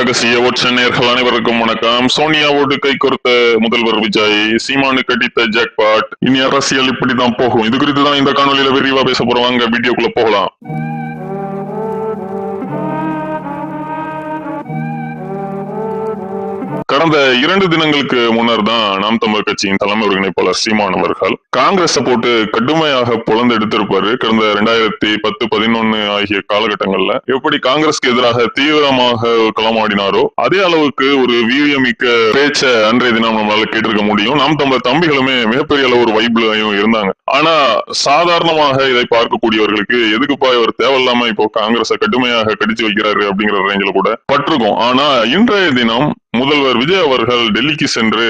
ரகசிய ஒற்றை நேர்கள் அனைவருக்கும் வணக்கம். சோனியாவோடு கை கொடுத்த முதல்வர் விஜய், சீமானுக்கு அடித்த ஜாக்பாட், இனி அரசியல் இப்படிதான் போகும். இது குறித்து தான் இந்த காணொலியில விரிவா பேச போறவாங்க. வீடியோக்குள்ள போகலாம். கடந்த 2 தினங்களுக்கு முன்னர் தான் நாம் தமிழர் கட்சியின் தலைமை ஒருங்கிணைப்பாளர் சீமான் அவர்கள் காங்கிரஸை போட்டு கடுமையாக பொழந்து எடுத்திருப்பாரு. கடந்த 2010-11 ஆகிய காலகட்டங்கள்ல எப்படி காங்கிரஸ்க்கு எதிராக தீவிரமாக களமாடினாரோ அதே அளவுக்கு ஒரு வீரியமிக்க பேச்ச அன்றைய தினம் நம்மளால கேட்டிருக்க முடியும். நாம் தமிழர் தம்பிகளுமே மிகப்பெரிய அளவு ஒரு வைப்லையும் இருந்தாங்க. ஆனா சாதாரணமாக இதை பார்க்கக்கூடியவர்களுக்கு எதுக்குப்பா இவர் தேவையில்லாம இப்போ காங்கிரஸை கடுமையாக கடிச்சு வைக்கிறாரு அப்படிங்கிற ரேஞ்சில கூட பட்டிருக்கும். ஆனா இன்றைய தினம் முதல்வர் விஜய் அவர்கள் டெல்லிக்கு சென்று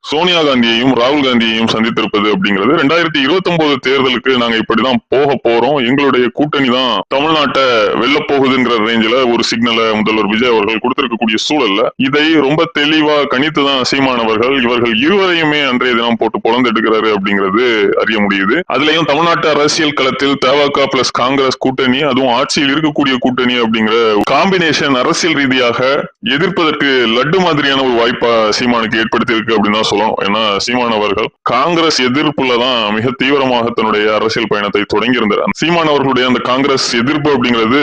சோனியா காந்தியையும் ராகுல் காந்தியையும் சந்தித்திருப்பது அப்படிங்கிறது 2029 தேர்தலுக்கு நாங்க இப்படிதான் போக போறோம், எங்களுடைய கூட்டணி தான் தமிழ்நாட்டை வெல்ல போகுதுங்கிற ரேஞ்சில ஒரு சிக்னலை முதல்வர் விஜய் அவர்கள் கொடுத்திருக்கக்கூடிய சூழல்ல இதை ரொம்ப தெளிவா கணித்துதான் சீமான் அவர்கள் இவர்கள் இருவரையுமே அன்றைய தினம் போட்டு பொழந்து எடுக்கிறாரு அப்படிங்கிறது அறிய முடியுது. அதுலயும் தமிழ்நாட்டு அரசியல் களத்தில் தவக பிளஸ் காங்கிரஸ் கூட்டணி, அதுவும் ஆட்சியில் இருக்கக்கூடிய கூட்டணி அப்படிங்கிற காம்பினேஷன் அரசியல் ரீதியாக எதிர்ப்பதற்கு லட்டு மாதிரியான ஒரு வாய்ப்பா சீமானுக்கு ஏற்படுத்தி இருக்கு அப்படின்னு தான் சொல்லணும். ஏன்னா சீமான் அவர்கள் காங்கிரஸ் எதிர்ப்புலதான் மிக தீவிரமாக தன்னுடைய அரசியல் பயணத்தை தொடங்கி இருந்தார். சீமான் அவர்களுடைய அந்த காங்கிரஸ் எதிர்ப்பு அப்படிங்கிறது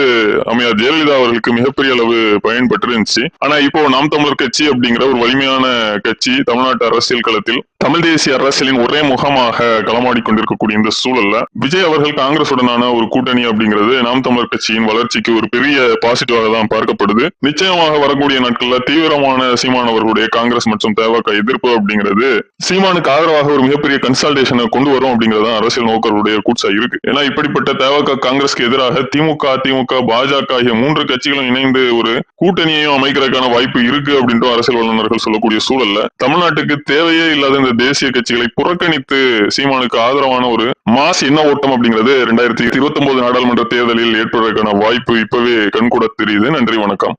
அம்மையார் ஜெயலலிதா அவர்களுக்கு மிகப்பெரிய அளவு பயன்பெற்று இருந்துச்சு. ஆனா இப்போ நாம் தமிழர் கட்சி அப்படிங்கிற ஒரு வலிமையான கட்சி தமிழ்நாட்டு அரசியல் களத்தில் தமிழ் தேசிய அரசியலின் ஒரே முகமாக களமாடி கொண்டிருக்கக்கூடிய இந்த சூழல்ல விஜய் அவர்கள் காங்கிரசுடனான ஒரு கூட்டணி அப்படிங்கிறது நாம் தமிழர் கட்சியின் வளர்ச்சிக்கு ஒரு பெரிய பாசிட்டிவாக தான் பார்க்கப்படுது. நிச்சயமாக வரக்கூடிய நாட்கள்ல தீவிரமான சீமான் அவர்களுடைய காங்கிரஸ் மற்றும் தவக எதிர்ப்பு அப்படிங்கிறது சீமானுக்கு ஆதரவாக ஒரு மிகப்பெரிய கன்சல்டேஷனை கொண்டு வரும் அப்படிங்கிறது அரசியல் நோக்கர்களுடைய கூச்சா இருக்கு. ஏன்னா இப்படிப்பட்ட தவக காங்கிரஸ்க்கு எதிராக திமுக, அதிமுக, பாஜக ஆகிய 3 கட்சிகளும் இணைந்து ஒரு கூட்டணியையும் அமைக்கிறதுக்கான வாய்ப்பு இருக்கு அப்படின்ட்டு அரசியல் வல்லுநர்கள் சொல்லக்கூடிய சூழல்ல தமிழ்நாட்டுக்கு தேவையே இல்லாத இந்த தேசிய கட்சிகளை புறக்கணித்து சீமானுக்கு ஆதரவான ஒரு மாஸ் என்ன ஓட்டம் அப்படிங்கிறது 2029 நாடாளுமன்ற தேர்தலில் ஏற்படுவதற்கான வாய்ப்பு இப்பவே கண்கூட தெரியுது. நன்றி, வணக்கம்.